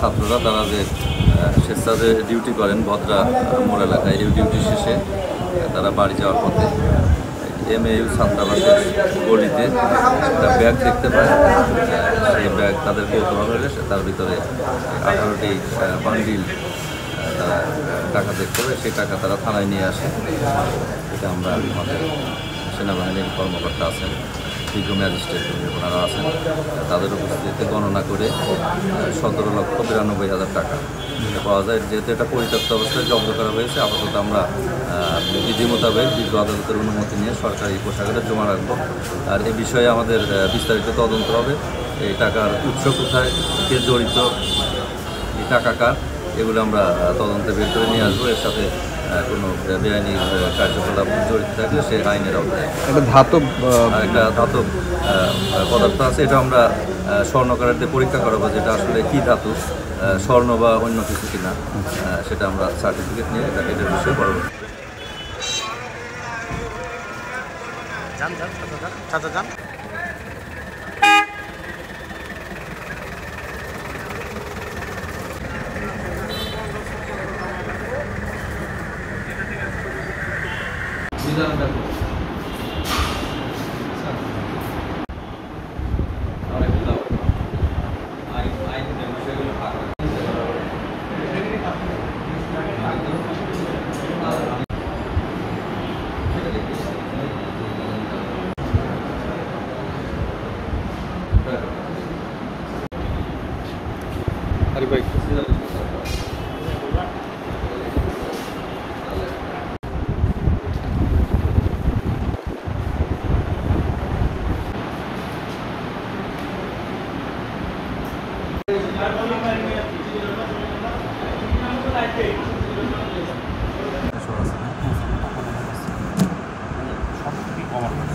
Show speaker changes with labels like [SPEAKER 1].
[SPEAKER 1] ছাত্ররা তারা যে স্বেচ্ছাতে ডিউটি করেন ভদ্রা মোড় এলাকায়, এই ডিউটি শেষে তারা বাড়ি যাওয়ার পথে MAU ছাত্রাবাসের গলিতে একটা ব্যাগ দেখতে পায়। সেই ব্যাগ তাদের কৌতূহল হলে তার ভিতরে 18টি বান্ডিল তারা টাকা দেখতে পায়। সেই টাকা তারা থানায় নিয়ে আসে। এটা আমরা আমাদের সেনাবাহিনীর কর্মকর্তা আছেন, বিজ্ঞ ম্যাজিস্ট্রেট ওনারা আছেন, তাদের উপস্থিতিতে গণনা করে 17,92,000 টাকা পাওয়া যায়। যেহেতু এটা পরিত্যক্ত অবস্থায় জব্দ করা হয়েছে, আপাতত আমরা বিধি মোতাবেক বিজ্ঞ আদালতের অনুমতি নিয়ে সরকারি কোষাগারে জমা রাখবো। আর এই বিষয়ে আমাদের বিস্তারিত তদন্ত হবে। এই টাকার উৎস কোথায়, কে জড়িত, এই টাকা কার, এগুলো আমরা তদন্তে বের করে নিয়ে আসবো। এর সাথে কোনো বেআইনি কার্যকলাপ জড়িত থাকলে সে আইনের আওতায়।
[SPEAKER 2] একটা ধাতব
[SPEAKER 1] পদার্থ আছে, এটা আমরা স্বর্ণকারের দিয়ে পরীক্ষা করাবো যেটা আসলে কী ধাতু, স্বর্ণ বা অন্য কিছু কিনা, সেটা আমরা সার্টিফিকেট নিয়ে এটার বিষয়ে পরবর্তী।
[SPEAKER 2] আরে ভাই
[SPEAKER 3] সব